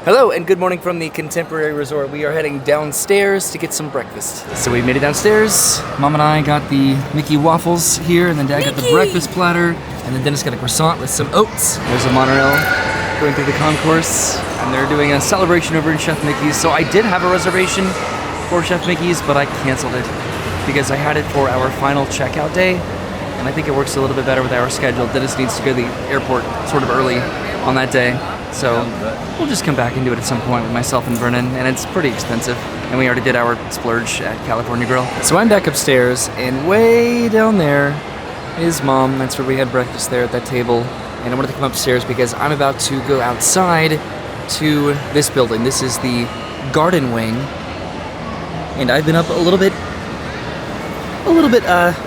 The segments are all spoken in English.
Hello and good morning from the Contemporary Resort. We are heading downstairs to get some breakfast. So we made it downstairs. Mom and I got the Mickey waffles here, and then Dad got the breakfast platter, and then Dennis got a croissant with some oats. There's a monorail going through the concourse, and they're doing a celebration over in Chef Mickey's. So I did have a reservation for Chef Mickey's, but I canceled it because I had it for our final checkout day, and I think it works a little bit better with our schedule. Dennis needs to go to the airport sort of early on that day. So we'll just come back and do it at some point with myself and Vernon, and it's pretty expensive. And we already did our splurge at California Grill. So I'm back upstairs, and way down there is Mom. That's where we had breakfast there at that table. And I wanted to come upstairs because I'm about to go outside to this building. This is the garden wing. And I've been up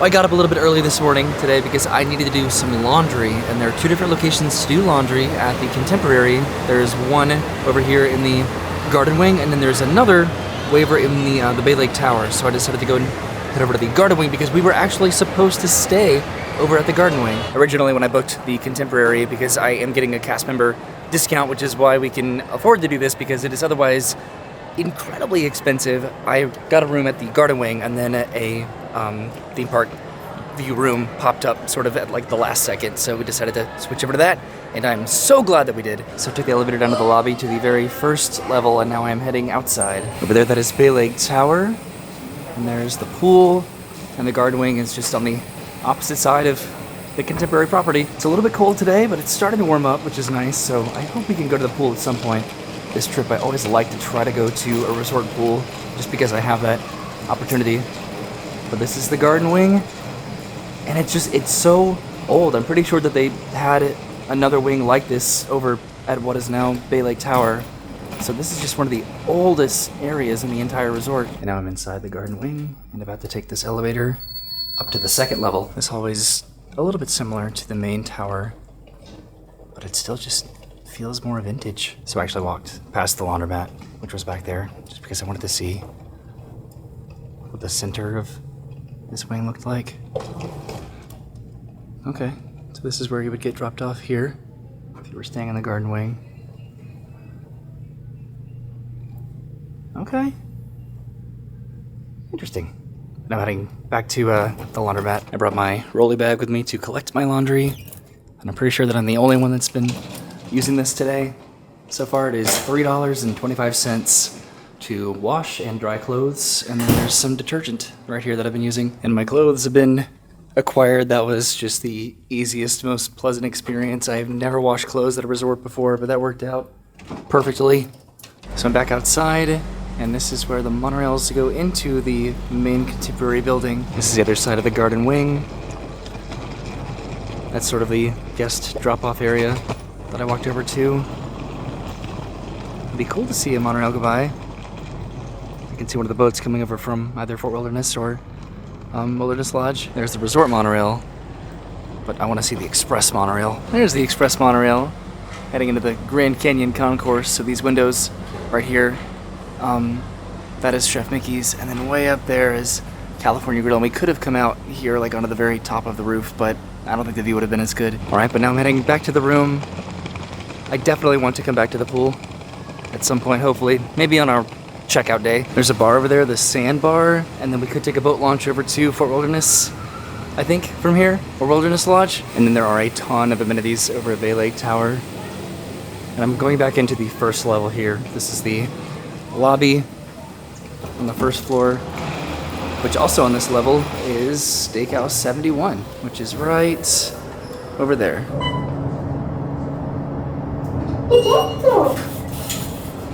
I got up a little bit early this morning today because I needed to do some laundry, and there are two different locations to do laundry at the Contemporary. There's one over here in the garden wing, and then there's another way over in the Bay Lake Tower. So I decided to go and head over to the garden wing because we were actually supposed to stay over at the garden wing originally when I booked the Contemporary, because I am getting a cast member discount, which is why we can afford to do this, because it is otherwise incredibly expensive. I got a room at the garden wing, and then a theme park view room popped up sort of at like the last second, so we decided to switch over to that, and I'm so glad that we did. So I took the elevator down to the lobby to the very first level, and now I'm heading outside. Over there, that is Bay Lake Tower, and there's the pool, and the garden wing is just on the opposite side of the Contemporary property. It's a little bit cold today, but it's starting to warm up, which is nice, so I hope we can go to the pool at some point. This trip, I always like to try to go to a resort pool just because I have that opportunity. But this is the garden wing, and it's so old. I'm pretty sure that they had another wing like this over at what is now Bay Lake Tower. So this is just one of the oldest areas in the entire resort. And now I'm inside the garden wing and about to take this elevator up to the second level. This hallway is a little bit similar to the main tower, but it still just feels more vintage. So I actually walked past the laundromat, which was back there, just because I wanted to see what the center of this wing looked like. Okay, so this is where you would get dropped off here if you were staying in the garden wing. Okay. Interesting. Now heading back to the laundromat. I brought my rolly bag with me to collect my laundry, and I'm pretty sure that I'm the only one that's been using this today. So far it is $3.25 to wash and dry clothes, and then there's some detergent right here that I've been using. And my clothes have been acquired. That was just the easiest, most pleasant experience. I've never washed clothes at a resort before, but that worked out perfectly. So I'm back outside, and this is where the monorails go into the main Contemporary building. This is the other side of the garden wing. That's sort of the guest drop-off area that I walked over to. It'd be cool to see a monorail go by. I can see one of the boats coming over from either Fort Wilderness or Wilderness Lodge. There's the resort monorail, but I want to see the express monorail. There's the express monorail heading into the Grand Canyon concourse. So these windows right here, that is Chef Mickey's, and then way up there is California Grill. And we could have come out here like onto the very top of the roof, but I don't think the view would have been as good. All right, but now I'm heading back to the room. I definitely want to come back to the pool at some point, hopefully. Maybe on our checkout day. There's a bar over there, the Sand Bar, and then we could take a boat launch over to Fort Wilderness, I think, from here, or Wilderness Lodge. And then there are a ton of amenities over at Bay Lake Tower. And I'm going back into the first level here. This is the lobby on the first floor, which also on this level is Steakhouse 71, which is right over there.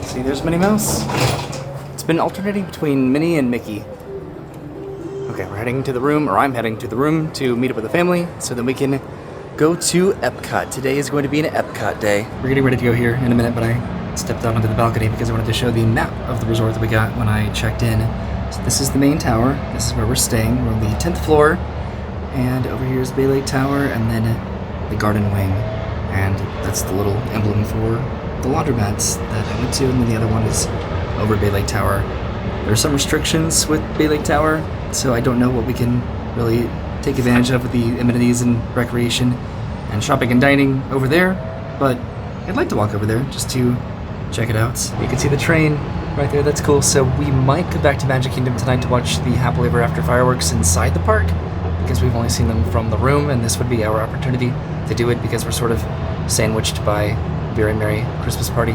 See, there's Minnie Mouse. It's been alternating between Minnie and Mickey. Okay, we're heading to the room, or I'm heading to the room to meet up with the family so that we can go to Epcot. Today is going to be an Epcot day. We're getting ready to go here in a minute, but I stepped out onto the balcony because I wanted to show the map of the resort that we got when I checked in. So this is the main tower. This is where we're staying. We're on the 10th floor. And over here is Bay Lake Tower, and then the garden wing. And that's the little emblem for the laundromats that I went to, and then the other one is over Bay Lake Tower. There are some restrictions with Bay Lake Tower, so I don't know what we can really take advantage of with the amenities and recreation and shopping and dining over there, but I'd like to walk over there just to Check it out. You can see the train right there. That's cool. So we might go back to Magic Kingdom tonight to watch the Happily Ever After fireworks inside the park because we've only seen them from the room, and this would be our opportunity to do it because we're sort of sandwiched by very merry Christmas party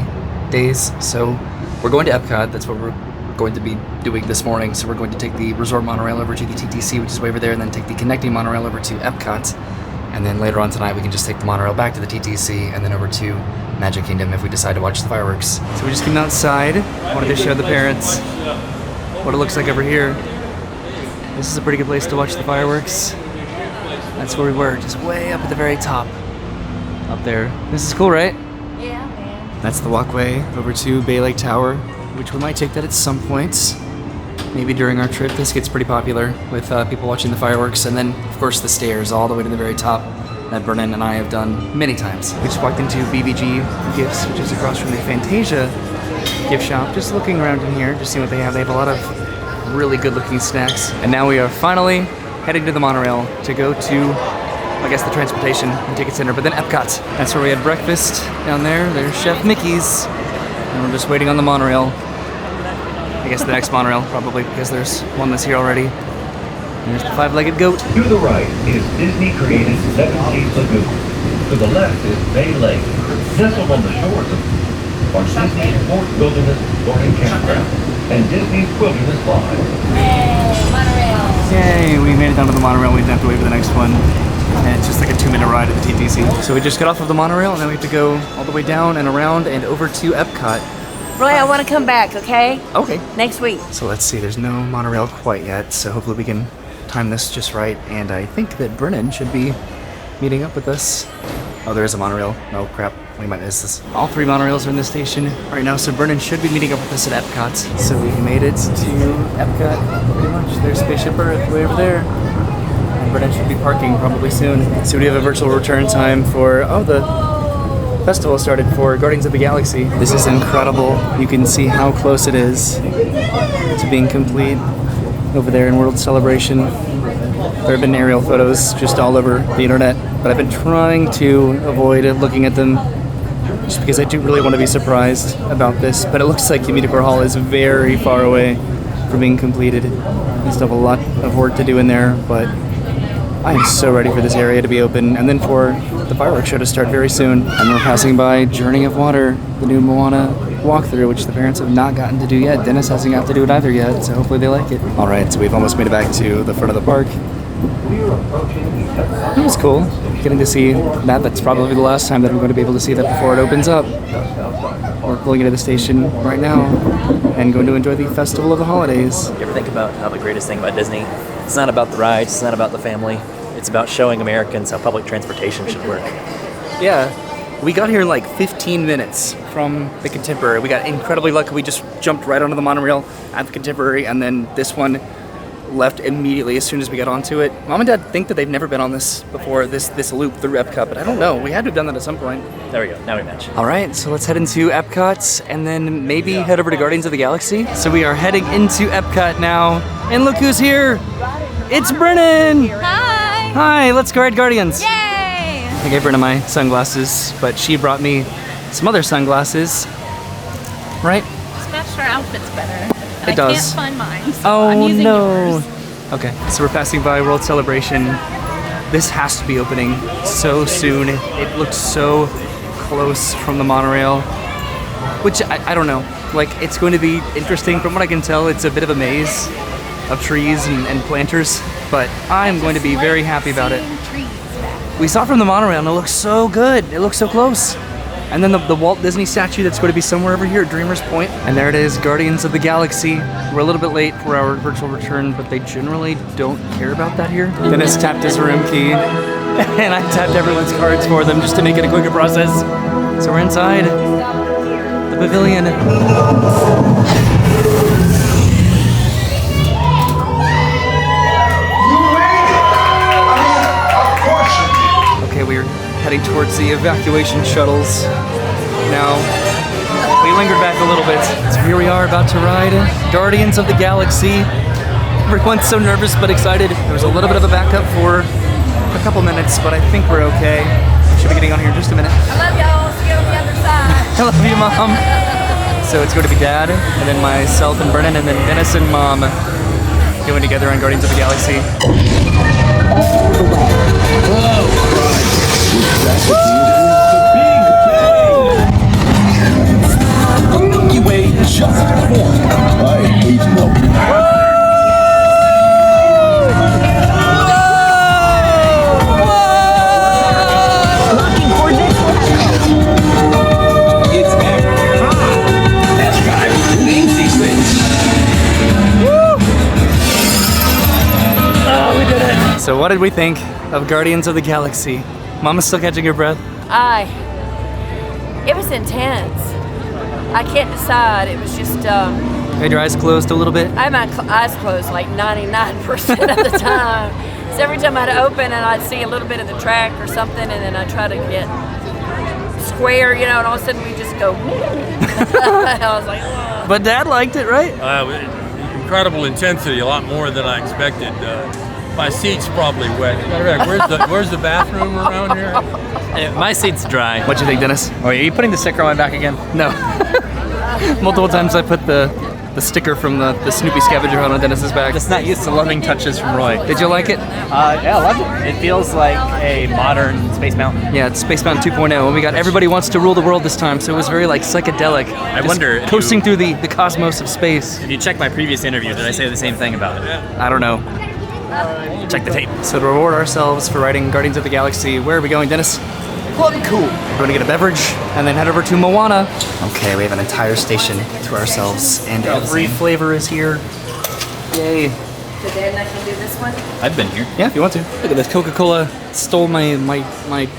days. So we're going to Epcot. That's what we're going to be doing this morning. So we're going to take the resort monorail over to the TTC, which is way over there, and then take the connecting monorail over to Epcot. And then later on tonight, we can just take the monorail back to the TTC and then over to Magic Kingdom if we decide to watch the fireworks. So we just came outside. Wanted to show the parents what it looks like over here. This is a pretty good place to watch the fireworks. That's where we were, just way up at the very top. Up there. This is cool, right? Yeah, man. That's the walkway over to Bay Lake Tower, which we might take that at some point. Maybe during our trip. This gets pretty popular with people watching the fireworks. And then, of course, the stairs all the way to the very top that Brennan and I have done many times. We just walked into BBG Gifts, which is across from the Fantasia gift shop. Just looking around in here, just seeing what they have. They have a lot of really good-looking snacks. And now we are finally heading to the monorail to go to, I guess, the transportation and ticket center, but then Epcot. That's where we had breakfast down there. There's Chef Mickey's. And we're just waiting on the monorail. I guess the next monorail, probably, because there's one that's here already. There's the five-legged goat. To the right is Disney-created Seven Seas Lagoon. To the left is Bay Lake, nestled on the shores of Disney's Fort Wilderness Boarding Campground and Disney's Wilderness Lodge. Yay, we made it down to the monorail. We didn't have to wait for the next one. And it's just like a 2-minute ride at the TTC. So we just got off of the monorail, and then we have to go all the way down and around and over to Epcot. Roy, I want to come back, okay? Okay. Next week. So let's see, there's no monorail quite yet, so hopefully we can time this just right. And I think that Brennan should be meeting up with us. Oh, there is a monorail. Oh, crap. We might miss this. All 3 monorails are in the station right now, so Brennan should be meeting up with us at Epcot. So we made it to Epcot, pretty much. There's Spaceship Earth way over there. And Brennan should be parking probably soon. So we have a virtual return time for, the festival started for Guardians of the Galaxy. This is incredible. You can see how close it is to being complete over there in World Celebration. There have been aerial photos just all over the internet, but I've been trying to avoid looking at them just because I do really want to be surprised about this. But it looks like the Community Hall is very far away from being completed. We still have a lot of work to do in there, but I am so ready for this area to be open, and then for the fireworks show to start very soon. And we're passing by Journey of Water, the new Moana walkthrough, which the parents have not gotten to do yet. Dennis hasn't got to do it either yet, so hopefully they like it. All right, so we've almost made it back to the front of the park. It was cool getting to see that. That's probably the last time that I'm going to be able to see that before it opens up. We're pulling into the station right now and going to enjoy the Festival of the Holidays. You ever think about how the greatest thing about Disney, it's not about the rides, it's not about the family, it's about showing Americans how public transportation should work. Yeah, we got here in like 15 minutes from the Contemporary. We got incredibly lucky. We just jumped right onto the monorail at the Contemporary, and then this one left immediately as soon as we got onto it. Mom and Dad think that they've never been on this before, this loop through Epcot, but I don't know. We had to have done that at some point. There we go, now we match. All right, so let's head into Epcot and then maybe head over to Guardians of the Galaxy. So we are heading into Epcot now, and look who's here. It's Brennan. Hi. Hi, let's go ride Guardians. Yay. I gave Brennan my sunglasses, but she brought me some other sunglasses, right? This matches our outfits better. It does. I can't find mine, so I'm Oh using no. yours. Okay, so we're passing by World Celebration. This has to be opening so soon. It looks so close from the monorail, which I don't know. Like, it's going to be interesting. From what I can tell, it's a bit of a maze of trees and planters, but I'm going to be very happy about it. We saw it from the monorail and it looks so good. It looks so close. And then the Walt Disney statue that's going to be somewhere over here at Dreamer's Point. And there it is, Guardians of the Galaxy. We're a little bit late for our virtual return, but they generally don't care about that here. Dennis tapped his room key, and I tapped everyone's cards for them just to make it a quicker process. So we're inside the pavilion. Okay, we're heading towards the evacuation shuttles now. We lingered back a little bit. So here we are about to ride Guardians of the Galaxy. Everyone's so nervous but excited. There was a little bit of a backup for a couple minutes, but I think we're okay. Should be getting on here in just a minute. I love y'all. See you on the other side. I love you, Mom. So it's going to be Dad, and then myself and Brennan, and then Dennis and Mom going together on Guardians of the Galaxy. Milky Way just formed. I hate milk. It's Epcot. That's right. Who names these things? Oh, we did it! So what did we think of Guardians of the Galaxy? Mama's still catching her breath. It was intense. I can't decide. It was just, You had your eyes closed a little bit? I had my eyes closed like 99% of the time. So every time I'd open and I'd see a little bit of the track or something, and then I'd try to get square, you know, and all of a sudden we just go, I was like, oh. But Dad liked it, right? Incredible intensity, a lot more than I expected. My seat's probably wet. Matter of fact, where's the bathroom around here? My seat's dry. What'd you think, Dennis? Oh, are you putting the sticker on my back again? No. Multiple times I put the sticker from the Snoopy scavenger hunt on Dennis's back. Just not used to loving touches from Roy. Did you like it? Yeah, I loved it. It feels like a modern Space Mountain. Yeah, it's Space Mountain 2.0, and we got Everybody Wants to Rule the World this time, so it was very like psychedelic. I wonder if coasting through the cosmos of space. If you check my previous interview, did I say the same thing about it? I don't know. Check the tape. So to reward ourselves for writing Guardians of the Galaxy, where are we going, Dennis? Club Cool. We're going to get a beverage and then head over to Moana. Okay, we have an entire station to ourselves, and every flavor is here. Yay. So Dad and I can do this one? I've been here. Yeah, if you want to. Look at this, Coca-Cola stole my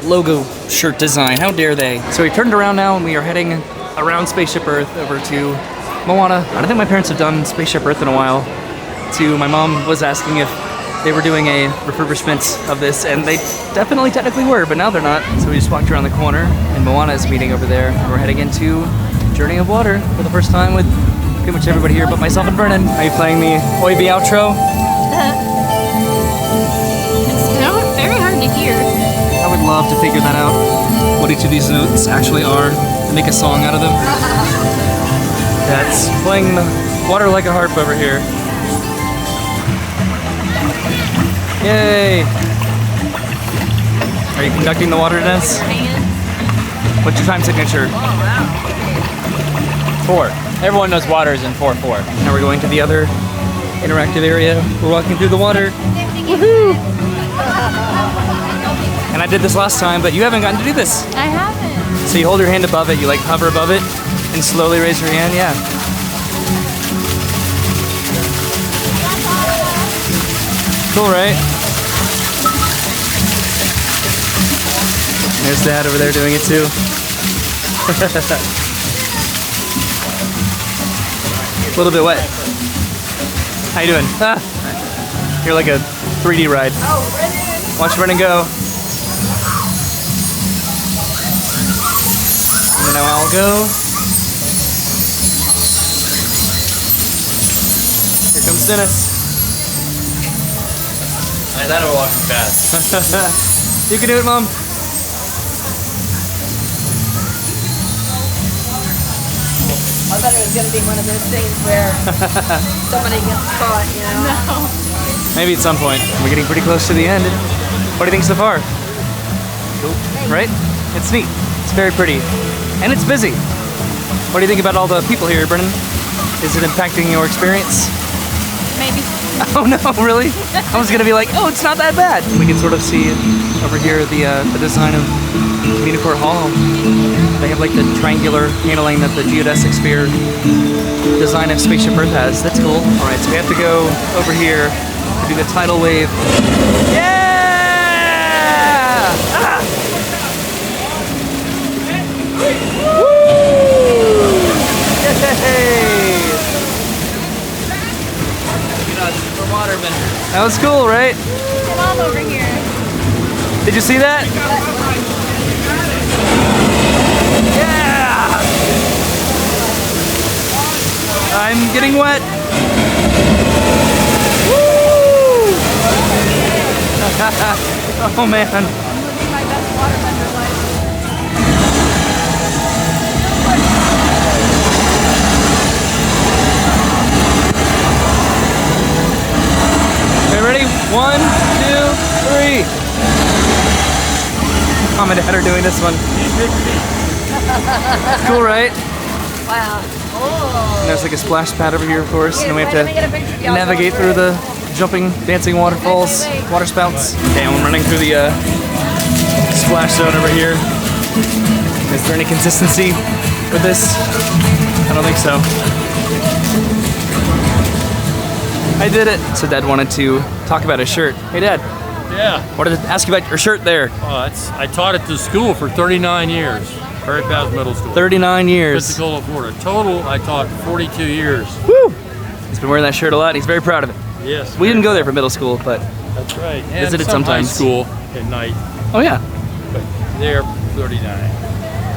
logo shirt design. How dare they? So we turned around now and we are heading around Spaceship Earth over to Moana. I don't think my parents have done Spaceship Earth in a while. My mom was asking if they were doing a refurbishment of this, and they definitely technically were, but now they're not. So we just walked around the corner, and Moana is meeting over there. And we're heading into Journey of Water for the first time with pretty much everybody here but myself and Brennan. Are you playing the oyby outro? It's very hard to hear. I would love to figure that out, what each of these notes actually are, and make a song out of them. That's playing the Water Like a Harp over here. Yay! Are you conducting the water dance? What's your time signature? 4. Everyone knows water is in 4-4. Now we're going to the other interactive area. We're walking through the water. Woohoo! And I did this last time, but you haven't gotten to do this. I haven't. So you hold your hand above it, you like hover above it, and slowly raise your hand, yeah. Cool, right? There's Dad over there doing it too. A little bit wet. How you doing? Ah. You're like a 3D ride. Watch Brennan go. And now I'll go. Here comes Dennis. I thought I was walking fast. You can do it, Mom. I thought it was going to be one of those things where somebody gets caught, you know? No. Maybe at some point. We're getting pretty close to the end. What do you think so far? Cool. Right? It's neat. It's very pretty. And it's busy. What do you think about all the people here, Brennan? Is it impacting your experience? Maybe. Oh no, really? I was gonna be like, oh, it's not that bad. We can sort of see over here the design of Communicore Hall. They have like the triangular paneling that the geodesic sphere design of Spaceship Earth has. That's cool. All right, so we have to go over here to do the tidal wave. Yeah! Ah! Woo! Yay! That was cool, right? Mom over here. Did you see that? Yeah! I'm getting wet. Woo! Oh man. and Dad are doing this one. Cool, right? Wow. Oh. And there's like a splash pad over here, of course, and we have Let me get a to picture of y'all navigate going through the jumping, dancing waterfalls, water spouts. Okay, I'm running through the splash zone over here. Is there any consistency with this? I don't think so. I did it. So Dad wanted to talk about his shirt. Hey Dad, Yeah. wanted to ask you about your shirt there. I taught at the school for 39 years. Prairie Pass Middle School. 39 years. Pensacola, Florida. Total, I taught 42 years. Woo! He's been wearing that shirt a lot. He's very proud of it. Yes. We didn't go there for middle school, but That's right. And Visited some sometimes. high school at night, oh yeah, but there, 39.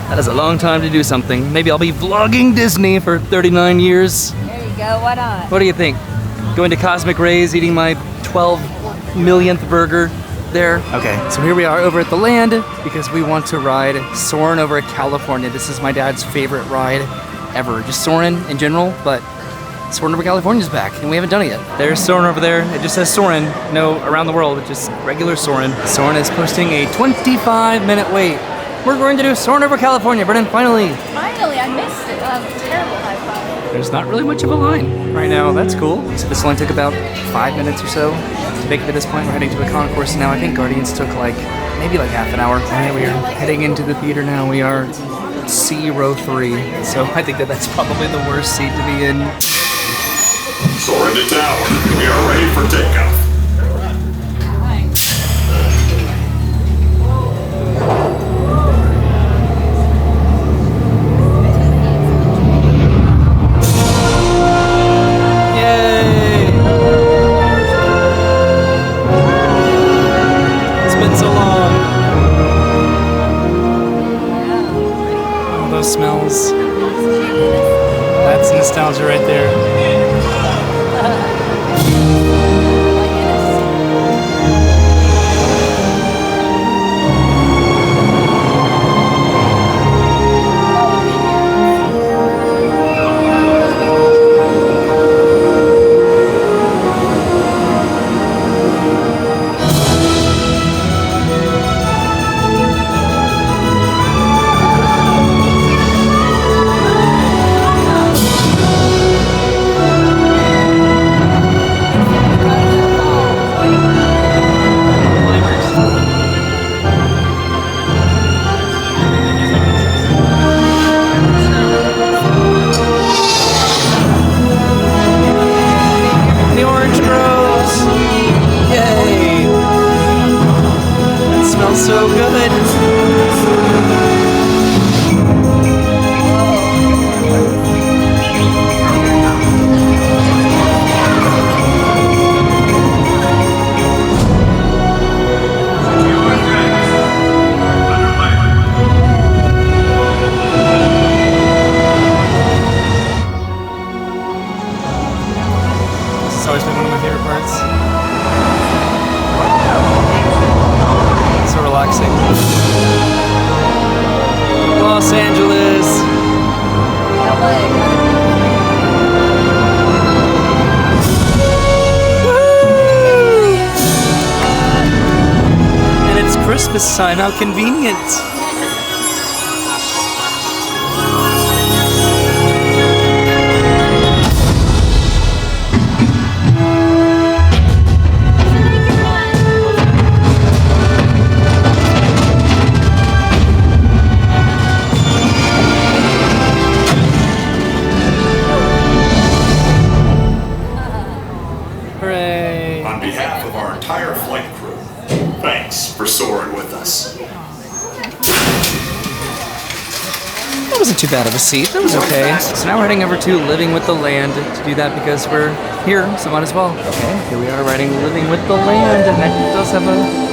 that is a long time to do something. Maybe I'll be vlogging Disney for 39 years. There you go. Why not? What do you think? Going to Cosmic Rays, eating my 12 millionth burger there. Okay, so here we are over at the land because we want to ride Soarin' over California. This is my dad's favorite ride ever. Just Soarin' in general, but Soarin' over California's back and we haven't done it yet. There's Soarin' over there. It just says Soarin', no around the world, but just regular Soarin'. Soarin' is posting a 25-minute wait. We're going to do Soarin' over California, Brennan, finally. Finally, I missed it. Terrible high five. There's not really much of a line right now. That's cool. So this line took about 5 minutes or so to make it to this point. We're heading to a concourse now. I think Guardians took maybe half an hour. All right, we are heading into the theater now. We are C row 3. So I think that's probably the worst seat to be in. Soaring to tower. We are ready for takeoff. Yay! It's been so long. All those smells. That's nostalgia right there. The orange grows. Yay! That smells so good. This has always been one of my favorite parts. So relaxing. Los Angeles. Woo! And it's Christmas time. How convenient. Hooray. On behalf of our entire flight crew, thanks for soaring with us. That wasn't too bad of a seat. That was okay. So now we're heading over to Living with the Land to do that because we're here, so might as well. Okay, here we are riding Living with the Land, and that does have a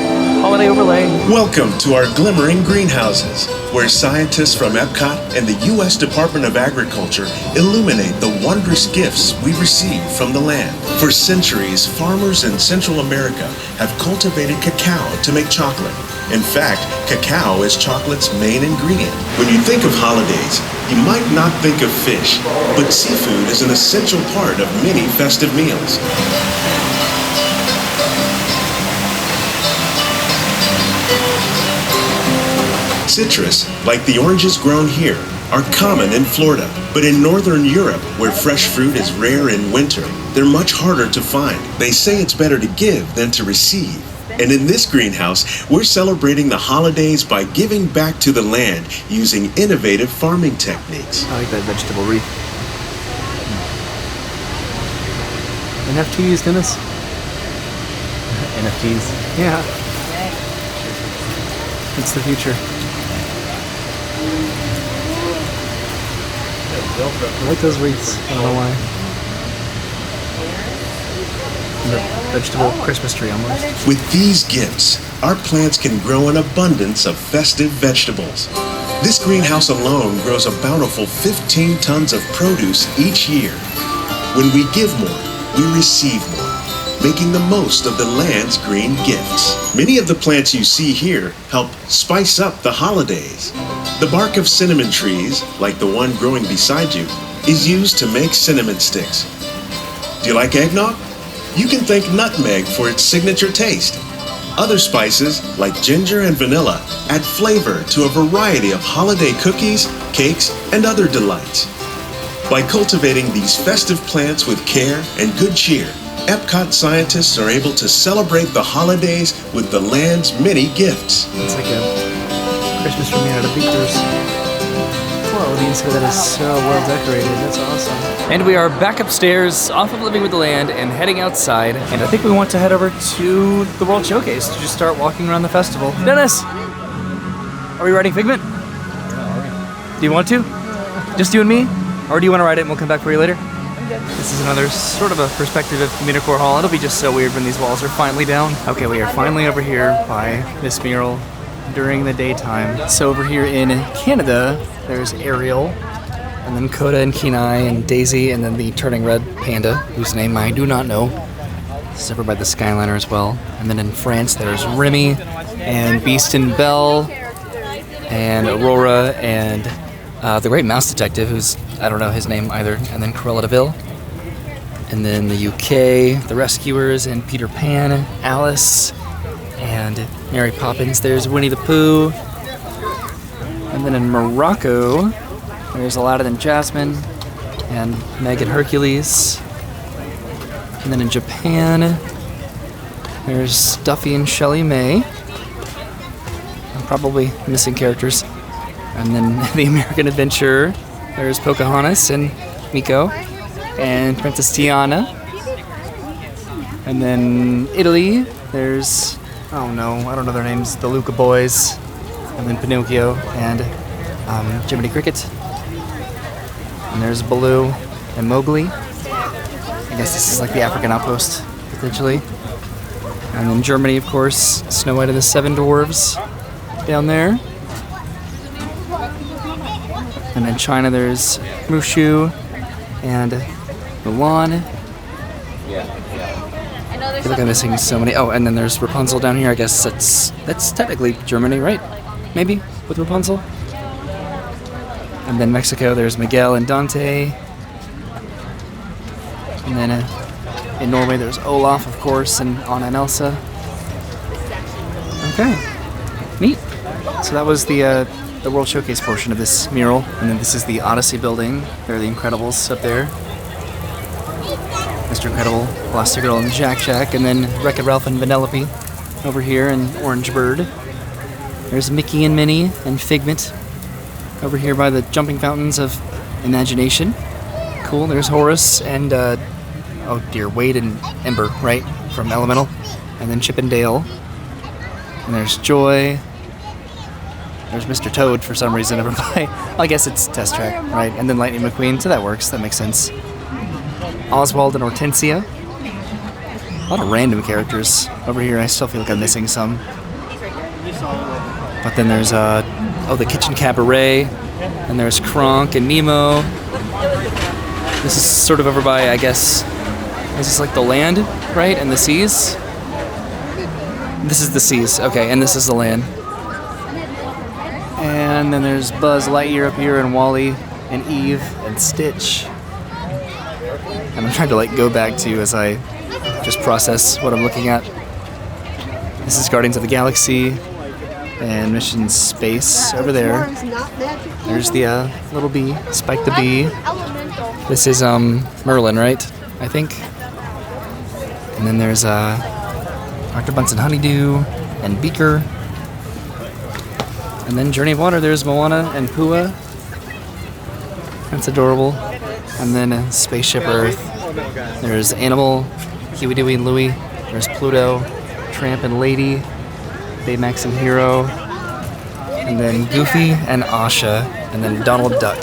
holiday overlay. Welcome to our glimmering greenhouses, where scientists from Epcot and the U.S. Department of Agriculture illuminate the wondrous gifts we receive from the land. For centuries, farmers in Central America have cultivated cacao to make chocolate. In fact, cacao is chocolate's main ingredient. When you think of holidays, you might not think of fish, but seafood is an essential part of many festive meals. Citrus, like the oranges grown here, are common in Florida. But in northern Europe, where fresh fruit is rare in winter, they're much harder to find. They say it's better to give than to receive. And in this greenhouse, we're celebrating the holidays by giving back to the land using innovative farming techniques. I like that vegetable wreath. NFTs, Dennis? NFTs. Yeah. It's the future. I like those wreaths. I don't know why. The vegetable Christmas tree almost. With these gifts, our plants can grow an abundance of festive vegetables. This greenhouse alone grows a bountiful 15 tons of produce each year. When we give more, we receive more, making the most of the land's green gifts. Many of the plants you see here help spice up the holidays. The bark of cinnamon trees, like the one growing beside you, is used to make cinnamon sticks. Do you like eggnog? You can thank nutmeg for its signature taste. Other spices, like ginger and vanilla, add flavor to a variety of holiday cookies, cakes, and other delights. By cultivating these festive plants with care and good cheer, Epcot scientists are able to celebrate the holidays with the land's many gifts. It's like a Christmas tree made out of beakers. Whoa, the inside of that is so well decorated. That's awesome. And we are back upstairs, off of Living with the Land, and heading outside. And I think we want to head over to the World Showcase to just start walking around the festival. Dennis! Are we riding Figment? Do you want to? Just you and me? Or do you want to ride it and we'll come back for you later? This is another sort of a perspective of Communicore Hall. It'll be just so weird when these walls are finally down. Okay, we are finally over here by this mural during the daytime. So over here in Canada, there's Ariel, and then Coda and Kenai and Daisy, and then the turning red panda, whose name I do not know. This is over by the Skyliner as well. And then in France, there's Remy, and Beast and Belle, and Aurora, and the Great Mouse Detective, who's, I don't know his name either, and then Cruella de Vil. And then the UK, the Rescuers, and Peter Pan, Alice, and Mary Poppins. There's Winnie the Pooh. And then in Morocco, there's Aladdin and Jasmine, and Meg and Hercules. And then in Japan, there's Duffy and Shelley May. I'm probably missing characters. And then the American Adventure, there's Pocahontas and Miko, and Princess Tiana. And then Italy, there's, oh no, I don't know their names, the Luca Boys, and then Pinocchio, and Jiminy Cricket. And there's Baloo and Mowgli. I guess this is like the African outpost, potentially. And then Germany, of course, Snow White and the Seven Dwarves down there. And in China, there's Mushu and Mulan. I feel like I'm missing so many. Oh, and then there's Rapunzel down here. I guess that's technically Germany, right? Maybe, with Rapunzel. And then Mexico, there's Miguel and Dante. And then in Norway, there's Olaf, of course, and Anna and Elsa. Okay, neat. So that was the World Showcase portion of this mural. And then this is the Odyssey building. There are the Incredibles up there. Mr. Incredible, Elastigirl, and Jack Jack. And then Wreck-It Ralph and Vanellope over here, and Orange Bird. There's Mickey and Minnie and Figment over here by the jumping fountains of imagination. Cool. There's Horace and, oh dear, Wade and Ember, right? From Elemental. And then Chip and Dale. And there's Joy. There's Mr. Toad for some reason over by. I guess it's Test Track, right? And then Lightning McQueen, so that works. That makes sense. Oswald and Hortensia. A lot of random characters over here. I still feel like I'm missing some. But then there's, the Kitchen Cabaret. And there's Kronk and Nemo. This is sort of over by, I guess, this is like the land, right? And the seas? This is the seas, okay, and this is the land. And then there's Buzz Lightyear up here, and Wally, and Eve, and Stitch. And I'm trying to go back to as I just process what I'm looking at. This is Guardians of the Galaxy. And Mission Space over there. There's the little bee, Spike the bee. This is Merlin, right? I think. And then there's Dr. Bunsen Honeydew and Beaker. And then Journey of Water, there's Moana and Pua. That's adorable. And then Spaceship Earth. There's Animal, Huey, Dewey, and Louie. There's Pluto, Tramp and Lady, Baymax and Hero. And then Goofy and Asha. And then Donald Duck.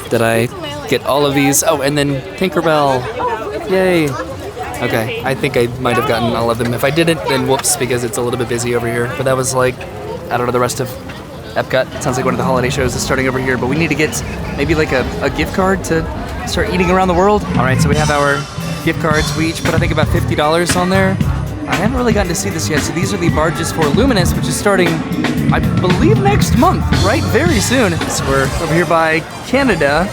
Did I get all of these? Oh, and then Tinkerbell. Yay. Okay, I think I might have gotten all of them. If I didn't, then whoops, because it's a little bit busy over here. But that was like, I don't know, the rest of Epcot. Sounds like one of the holiday shows is starting over here, but we need to get maybe like a gift card to start eating around the world. All right, so we have our gift cards. We each put, I think, about $50 on there. I haven't really gotten to see this yet. So these are the barges for Luminous, which is starting, I believe, next month, right? Very soon. So we're over here by Canada,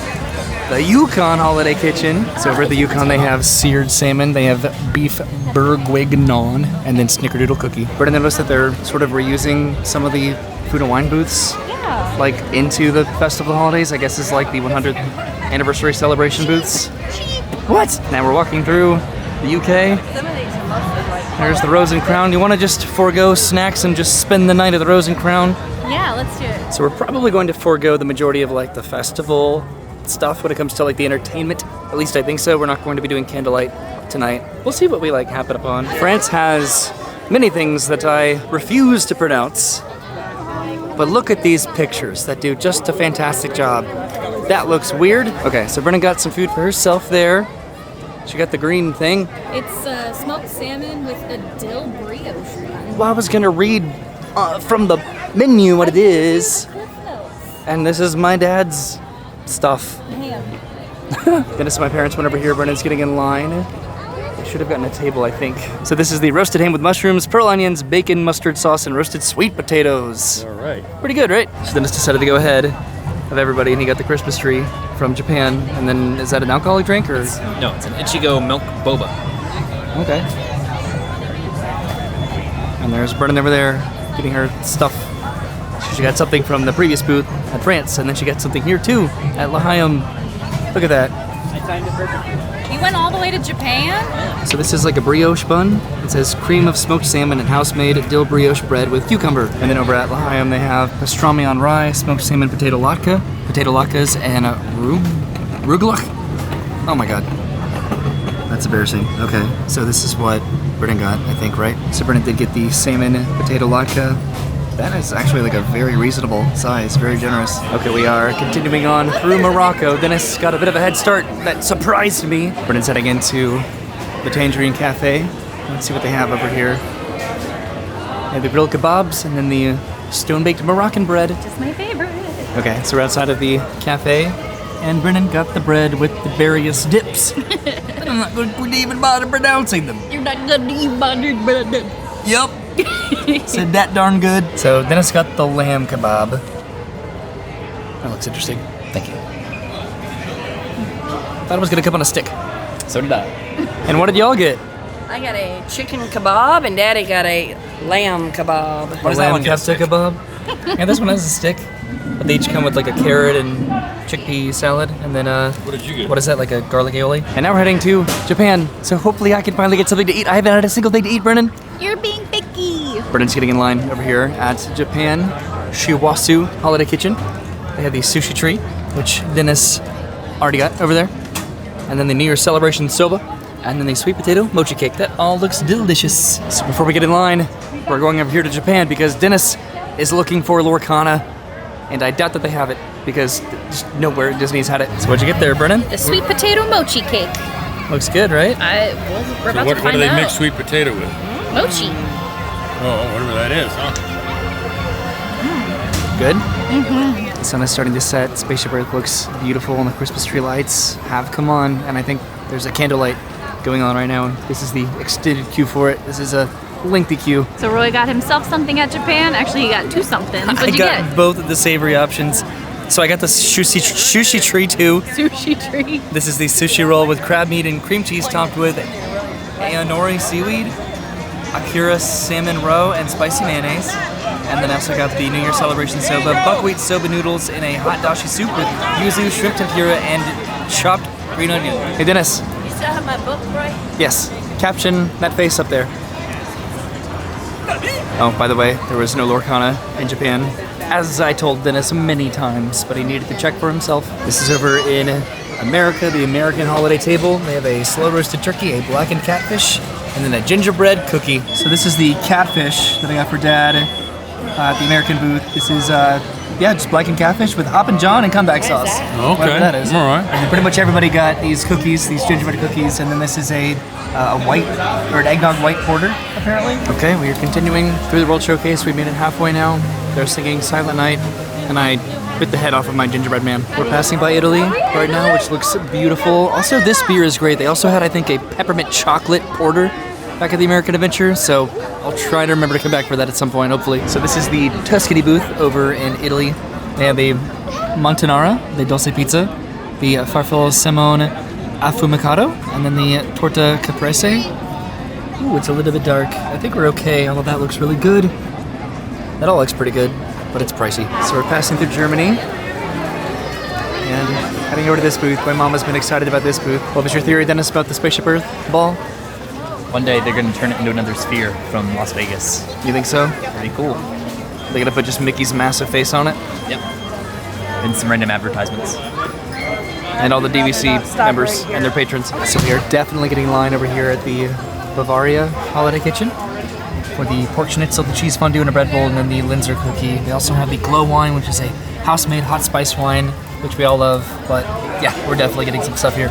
the Yukon Holiday Kitchen. So over at the Yukon, they have seared salmon, they have beef bourguignon, and then snickerdoodle cookie. But noticed that they're sort of reusing some of the food and wine booths, like into the Festival of the Holidays. I guess is like the 100th anniversary celebration booths. What? Now we're walking through the UK. There's the Rose and Crown. You want to just forego snacks and just spend the night at the Rose and Crown? Yeah, let's do it. So we're probably going to forego the majority of like the festival stuff when it comes to like the entertainment. At least I think so. We're not going to be doing candlelight tonight. We'll see what we like happen upon. France has many things that I refuse to pronounce. But look at these pictures that do just a fantastic job. That looks weird. Okay, so Brennan got some food for herself there. She got the green thing. It's smoked salmon with a dill brioche bun. Well, I was gonna read from the menu what it is. And this is my dad's stuff. Dennis and my parents went over here. Brennan's getting in line. I should have gotten a table, I think. So this is the roasted ham with mushrooms, pearl onions, bacon, mustard sauce, and roasted sweet potatoes. All right. Pretty good, right? So Dennis decided to go ahead of everybody, and he got the Christmas tree from Japan. And then, is that an alcoholic drink, or? No, it's an Ichigo milk boba. Okay. And there's Brennan over there getting her stuff. She got something from the previous booth at France, and then she got something here too at L'Haïm. Look at that. You went all the way to Japan? So this is like a brioche bun. It says cream of smoked salmon and house-made dill brioche bread with cucumber. And then over at L'Haïm they have pastrami on rye, smoked salmon potato latkes, and rugelach. Oh my god. That's embarrassing. Okay, so this is what Brennan got, I think, right? So Brennan did get the salmon potato latke. That is actually like a very reasonable size, very generous. Okay, we are continuing on through Morocco. Dennis got a bit of a head start that surprised me. Brennan's heading into the Tangerine Cafe. Let's see what they have over here. They have the grilled kebabs and then the stone-baked Moroccan bread. Just my favorite. Okay, so we're outside of the cafe, and Brennan got the bread with the various dips. I'm not going to even bother pronouncing them. You're not gonna eat buttered bread. Yup. Said that darn good. So Dennis got the lamb kebab. That looks interesting. Thank you. Thought it was gonna come on a stick. So did I. And what did y'all get? I got a chicken kebab and Daddy got a lamb kebab. What is that one? Kefta kebab? Yeah, this one has a stick. But they each come with like a carrot and chickpea salad, and then What did you get? what is that, like a garlic aioli? And now we're heading to Japan, so hopefully I can finally get something to eat. I haven't had a single thing to eat, Brennan. You're being picky. Brennan's getting in line over here at Japan Shiwasu Holiday Kitchen. They have the sushi tree, which Dennis already got over there. And then the New Year's celebration soba. And then the sweet potato mochi cake. That all looks delicious. So before we get in line, we're going over here to Japan because Dennis is looking for Lorcana. And I doubt that they have it because just nowhere Disney's had it. So what'd you get there, Brennan? The sweet potato mochi cake. Looks good, right? We're about to What find do they out. mix sweet potato with? Mochi. Oh, whatever that is, huh? Good? Mm-hmm. The sun is starting to set. Spaceship Earth looks beautiful, and the Christmas tree lights have come on. And I think there's a candlelight going on right now. This is the extended queue for it. This is a lengthy queue. So Roy got himself something at Japan. Actually, he got two somethings. What'd I you got get? both of the savory options. So I got the sushi tree too. Sushi tree. This is the sushi roll with crab meat and cream cheese topped with aonori seaweed, akira salmon roe, and spicy mayonnaise. And then I also got the New Year celebration soba, buckwheat soba noodles in a hot dashi soup with yuzu, shrimp tempura, and chopped green onion. Hey Dennis. You still have my book, right? Yes. Caption that face up there. Oh, by the way, there was no Lorcana in Japan, as I told Dennis many times, but he needed to check for himself. This is over in America, the American holiday table. They have a slow roasted turkey, a blackened catfish, and then a gingerbread cookie. So this is the catfish that I got for Dad at the American booth. This is, just blackened catfish with Hoppin' John and comeback sauce. Okay, Whatever that is. all right. And pretty much everybody got these cookies, these gingerbread cookies, and then this is a white, or an eggnog white porter, apparently. Okay, we are continuing through the World Showcase. We made it halfway now. They're singing Silent Night, and I bit the head off of my gingerbread man. We're passing by Italy right now, which looks beautiful. Also, this beer is great. They also had, I think, a peppermint chocolate porter back at the American Adventure, so I'll try to remember to come back for that at some point, hopefully. So this is the Tuscany booth over in Italy. They have a Montanara, the Dolce Pizza, the Farfalle Simone Affumicato, and then the Torta Caprese. Ooh, it's a little bit dark. I think we're okay, although that looks really good. That all looks pretty good, but it's pricey. So we're passing through Germany and heading over to this booth. My mom has been excited about this booth. What was your theory, Dennis, about the Spaceship Earth ball? One day they're going to turn it into another sphere from Las Vegas. You think so? Pretty cool. They're gonna put just Mickey's massive face on it? Yep. And some random advertisements. And all the DVC members and their patrons. So we are definitely getting in line over here at the Bavaria Holiday Kitchen for the pork schnitzel, the cheese fondue, and a bread bowl, and then the Linzer cookie. They also have the Glow wine, which is a house-made hot spice wine, which we all love. But yeah, we're definitely getting some stuff here.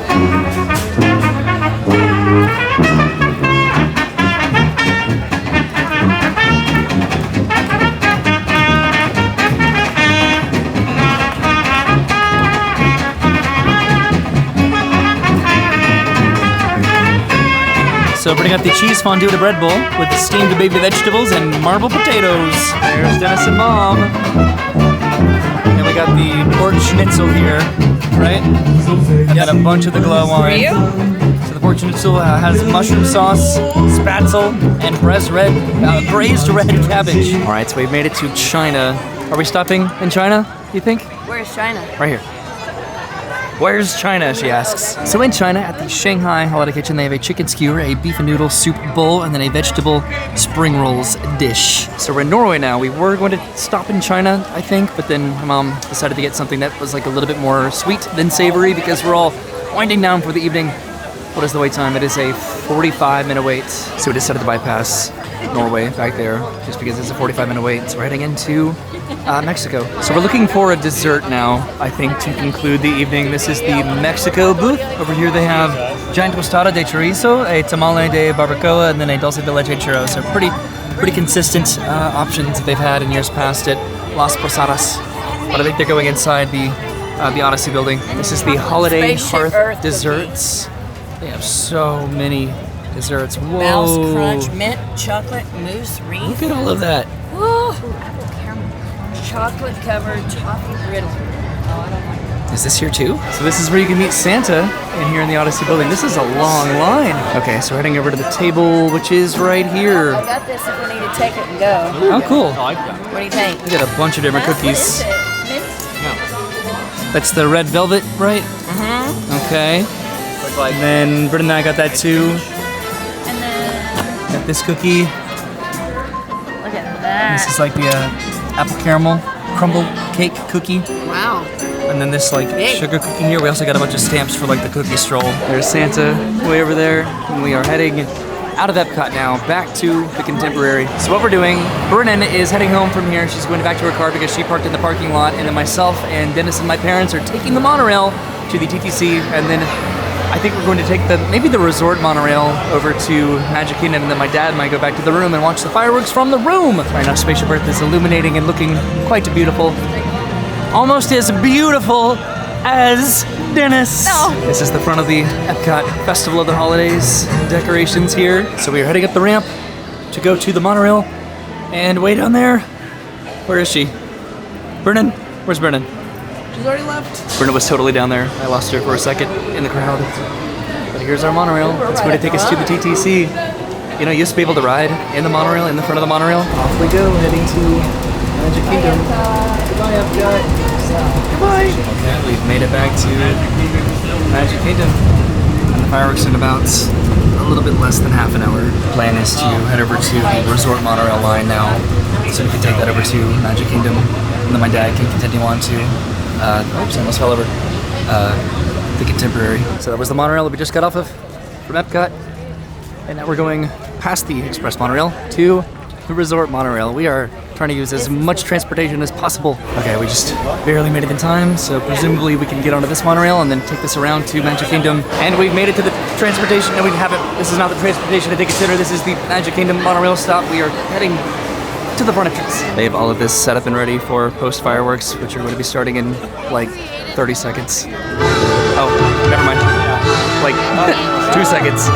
So bring out the cheese fondue and a bread bowl with steamed baby vegetables and marble potatoes. There's Dennis and Mom. And we got the pork schnitzel here, right? Got a bunch of the Glow wine. So the pork schnitzel has mushroom sauce, spatzel, and braised red cabbage. All right, so we've made it to China. Are we stopping in China, you think? Where's China? Right here. Where's China, she asks. So in China, at the Shanghai Holiday Kitchen, they have a chicken skewer, a beef and noodle soup bowl, and then a vegetable spring rolls dish. So we're in Norway now. We were going to stop in China, I think, but then my mom decided to get something that was like a little bit more sweet than savory because we're all winding down for the evening. What is the wait time? It is a 45-minute wait. So we decided to bypass Norway back there just because it's a 45-minute wait. So we're heading into Mexico. So we're looking for a dessert now, I think, to conclude the evening. This is the Mexico booth. Over here they have giant tostada de chorizo, a tamale de barbacoa, and then a dulce de leche churro. So pretty consistent options that they've had in years past at Las Posadas. But I think they're going inside the Odyssey building. This is the Holiday Spaceship Hearth Earth desserts. They have so many desserts. Whoa. Mouse crunch, mint, chocolate, mousse, wreath. Look at all of that. Whoa. Chocolate covered toffee brittle. Oh, I don't like Is this here too? So this is where you can meet Santa in here in the Odyssey building. This is a long line. Okay, so we're heading over to the table, which is right here. I got this if we need to take it and go. Oh, cool. What do you think? We got a bunch of different cookies. That's the red velvet, right? Mm-hmm. Okay. And then Britt and I got that too. And then Got this cookie. look at that. This is like the apple caramel crumble cake cookie. Wow. And then this like Big. sugar cookie here. We also got a bunch of stamps for like the cookie stroll. There's Santa way over there. And we are heading out of Epcot now, back to the Contemporary. So what we're doing, Brennan is heading home from here. She's going back to her car because she parked in the parking lot. And then myself and Dennis and my parents are taking the monorail to the TTC. And then I think we're going to take maybe the resort monorail over to Magic Kingdom, and then my dad might go back to the room and watch the fireworks from the room. Right now, Spaceship Earth is illuminating and looking quite beautiful. Almost as beautiful as Dennis. No. This is the front of the Epcot Festival of the Holidays decorations here. So we are heading up the ramp to go to the monorail. And way down there, where is she? Brennan? Where's Brennan? She's already left. Brenda was totally down there. I lost her for a second in the crowd. But here's our monorail. It's going to take us to the TTC. You know, you used to be able to ride in the monorail, in the front of the monorail. Off we go, heading to Magic Kingdom. Goodbye, Epcot. Goodbye. Okay, we've made it back to Magic Kingdom. And the fireworks in about a little bit less than half an hour. The plan is to head over to the resort monorail line now, so we can take that over to Magic Kingdom, and then my dad can continue on to, oops, I almost fell over, the Contemporary. So that was the monorail that we just got off of from Epcot, and now we're going past the express monorail to the resort monorail. We are trying to use as much transportation as possible. Okay, we just barely made it in time, so presumably we can get onto this monorail and then take this around to Magic Kingdom. And we've made it to the transportation, and we haven't, this is not the transportation to take consider, this is the Magic Kingdom monorail stop. We are heading to the front entrance. They have all of this set up and ready for post fireworks, which are going to be starting in like 30 seconds. Oh, never mind. Like 2 seconds.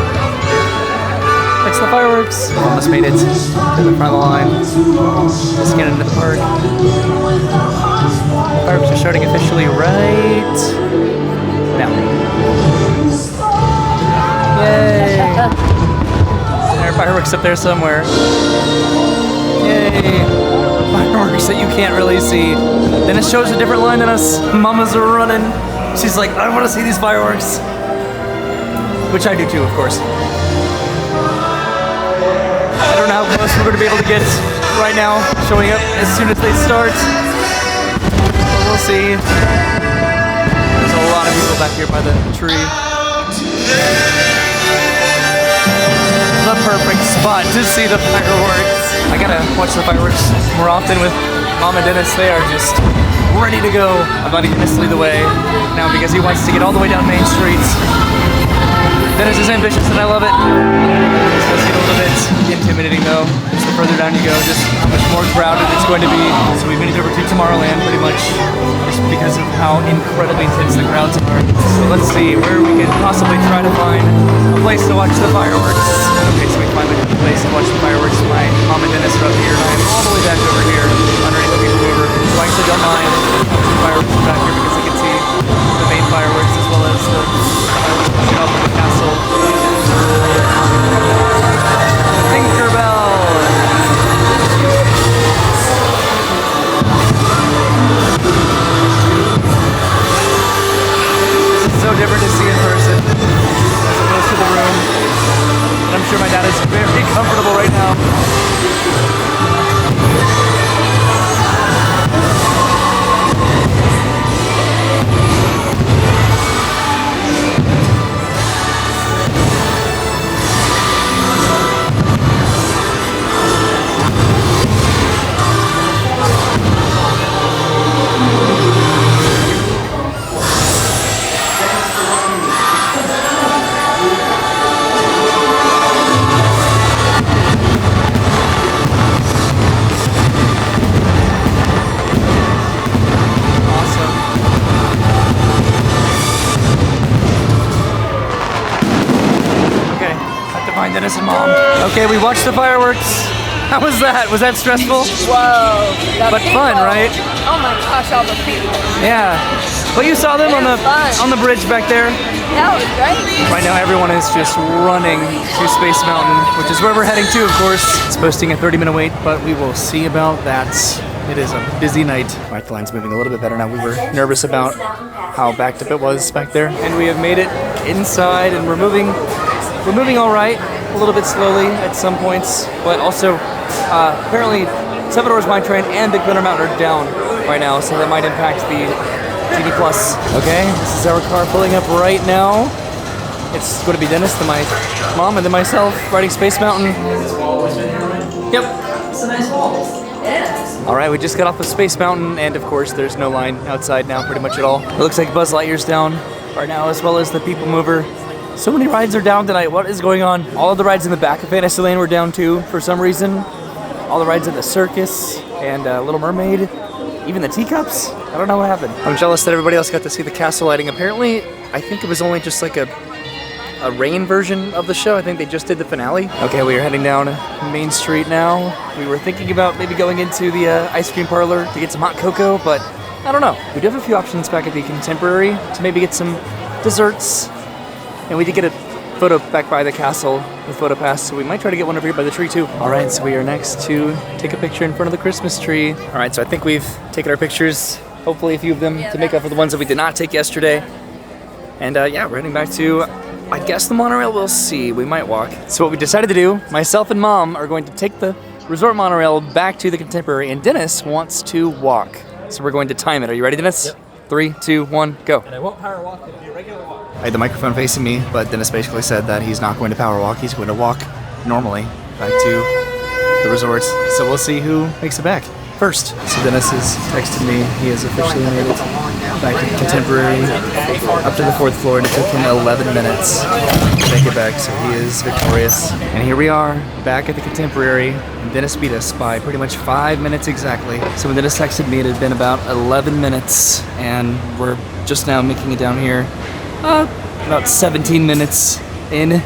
It's the fireworks. Almost made it to the front of the line. Just getting into the park. Fireworks are starting officially right now. Yay! There are fireworks up there somewhere. Yay! Fireworks that you can't really see. Then it shows a different line than us. Mamas are running. She's like, I want to see these fireworks. Which I do too, of course. I don't know how close we're going to be able to get right now, showing up as soon as they start. But we'll see. There's a lot of people back here by the tree. The perfect spot to see the fireworks. I gotta watch the fireworks more often with Mom and Dennis. They are just ready to go. I'm letting Dennis lead the way now because he wants to get all the way down Main Street. Dennis is ambitious and I love it. It's going to get a little bit intimidating though. Just the further down you go, just how much more crowded it's going to be. So we've made it over to Tomorrowland pretty much just because of how incredibly intense the crowds are. So let's see where we can possibly try to find a place to watch the fireworks. Okay, so we finally found a place to watch the fireworks. My mom and Dennis are up here and I am all the way back over here underneath the people mover. So I actually don't mind watching fireworks from back here because I can see the main fireworks as well as the fireworks up in the castle. Tinkerbell! This is so different to see in person as opposed to the room. And I'm sure my dad is very comfortable right now. Dennis and Mom. Okay, we watched the fireworks. How was that? Was that stressful? Whoa. But fun, right? Oh my gosh, all the people. Yeah. Well, you saw them on the bridge back there. That was great. Right now, everyone is just running to Space Mountain, which is where we're heading to, of course. It's posting a 30-minute wait, but we will see about that. It is a busy night. Right, the line's moving a little bit better now. We were nervous about how backed up it was back there. And we have made it inside, and we're moving all right. A little bit slowly at some points, but also apparently Seven Dwarfs Mine Train and Big Thunder Mountain are down right now, so that might impact the Genie Plus. Okay, this is our car pulling up right now. It's going to be Dennis, then my mom, and then myself riding Space Mountain. Yep. It's a nice wall. Yeah. All right, we just got off of Space Mountain, and of course there's no line outside now pretty much at all. It looks like Buzz Lightyear's down right now, as well as the People Mover. So many rides are down tonight. What is going on? All of the rides in the back of Fantasyland were down too for some reason. All the rides in the circus and Little Mermaid, even the teacups. I don't know what happened. I'm jealous that everybody else got to see the castle lighting. Apparently, I think it was only just like a rain version of the show. I think they just did the finale. Okay, we are heading down Main Street now. We were thinking about maybe going into the ice cream parlor to get some hot cocoa, but I don't know. We do have a few options back at the Contemporary to maybe get some desserts. And we did get a photo back by the castle with PhotoPass, so we might try to get one over here by the tree too. All right, so we are next to take a picture in front of the Christmas tree. All right, so I think we've taken our pictures, hopefully a few of them to make up for the ones that we did not take yesterday. And yeah, we're heading back to, I guess the monorail, we'll see, we might walk. So what we decided to do, myself and Mom are going to take the resort monorail back to the Contemporary, and Dennis wants to walk. So we're going to time it. Are you ready, Dennis? Yep. 3, 2, 1, go. And I won't power walk, it'll be a regular walk. I had the microphone facing me, but Dennis basically said that he's not going to power walk. He's going to walk normally back to the resorts. So we'll see who makes it back first. So Dennis has texted me. He has officially made it back to the Contemporary, up to the 4th floor, and it took him 11 minutes to make it back. So he is victorious. And here we are, back at the Contemporary. And Dennis beat us by pretty much 5 minutes exactly. So when Dennis texted me, it had been about 11 minutes, and we're just now making it down here. About 17 minutes in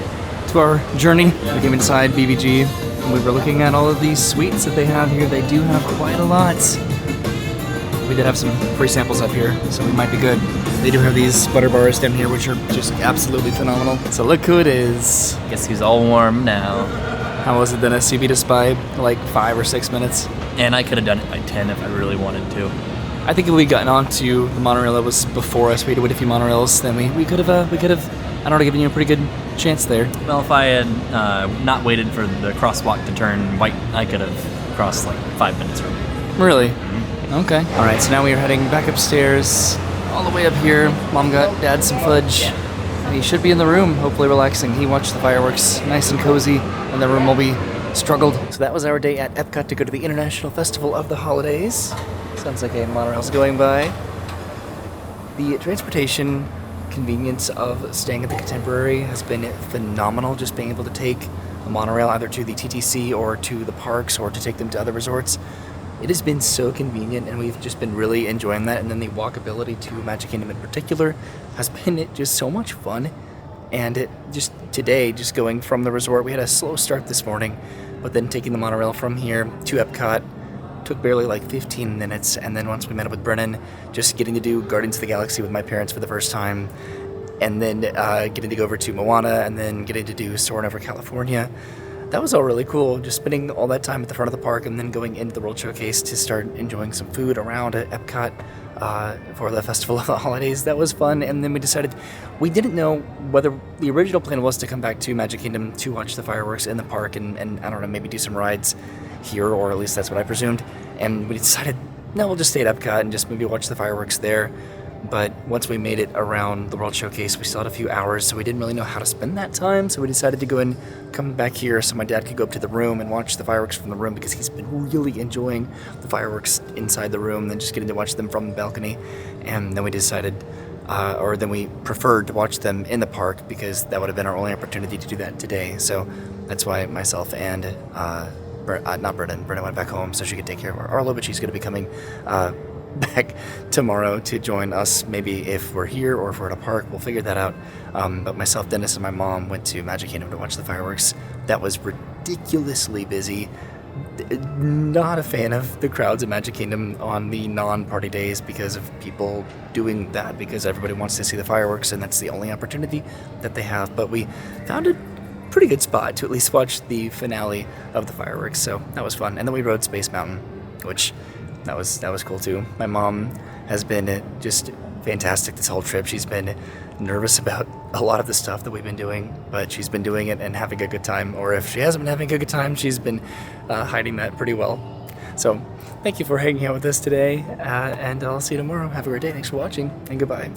to our journey. We came inside BBG and we were looking at all of these sweets that they have here. They do have quite a lot. We did have some free samples up here, so we might be good. They do have these butter bars down here, which are just absolutely phenomenal. So look who it is. Guess he's all warm now. How was it, Dennis? You beat us by like 5 or 6 minutes. And I could have done it by 10 if I really wanted to. I think if we'd gotten onto the monorail that was before us, we'd wait a few monorails, then we could have, I don't know, given you a pretty good chance there. Well, if I had not waited for the crosswalk to turn white, I could have crossed like 5 minutes early. Really? Okay. All right, so now we are heading back upstairs, all the way up here. Mom got Dad some fudge. And he should be in the room, hopefully relaxing. He watched the fireworks, nice and cozy, and the room will be struggled. So that was our day at Epcot to go to the International Festival of the Holidays. Sounds like a monorail's going by. The transportation convenience of staying at the Contemporary has been phenomenal. Just being able to take a monorail either to the TTC or to the parks or to take them to other resorts. It has been so convenient, and we've just been really enjoying that. And then the walkability to Magic Kingdom in particular has been just so much fun. And it just today, just going from the resort, we had a slow start this morning, but then taking the monorail from here to Epcot took barely like 15 minutes. And then once we met up with Brennan, just getting to do Guardians of the Galaxy with my parents for the first time, and then getting to go over to Moana, and then getting to do Soarin' over California. That was all really cool, just spending all that time at the front of the park and then going into the World Showcase to start enjoying some food around at Epcot for the Festival of the Holidays. That was fun. And then we decided, we didn't know whether the original plan was to come back to Magic Kingdom to watch the fireworks in the park and I don't know, maybe do some rides here, or at least that's what I presumed. And we decided, no, we'll just stay at Epcot and just maybe watch the fireworks there. But once we made it around the World Showcase, we still had a few hours, so we didn't really know how to spend that time. So we decided to go and come back here so my dad could go up to the room and watch the fireworks from the room, because he's been really enjoying the fireworks inside the room than just getting to watch them from the balcony. And then we decided, then we preferred to watch them in the park, because that would have been our only opportunity to do that today. So that's why myself and not Brennan went back home so she could take care of Arlo, but she's going to be coming back tomorrow to join us, maybe if we're here or if we're at a park. We'll figure that out. But myself, Dennis, and my mom went to Magic Kingdom to watch the fireworks. That was ridiculously busy. Not a fan of the crowds at Magic Kingdom on the non-party days because of people doing that, because everybody wants to see the fireworks and that's the only opportunity that they have. But we found a pretty good spot to at least watch the finale of the fireworks, so that was fun. And then we rode Space Mountain, which that was cool too. My mom has been just fantastic this whole trip. She's been nervous about a lot of the stuff that we've been doing, but she's been doing it and having a good time. Or if she hasn't been having a good time, she's been hiding that pretty well. So thank you for hanging out with us today, and I'll see you tomorrow. Have a great day. Thanks for watching, and goodbye.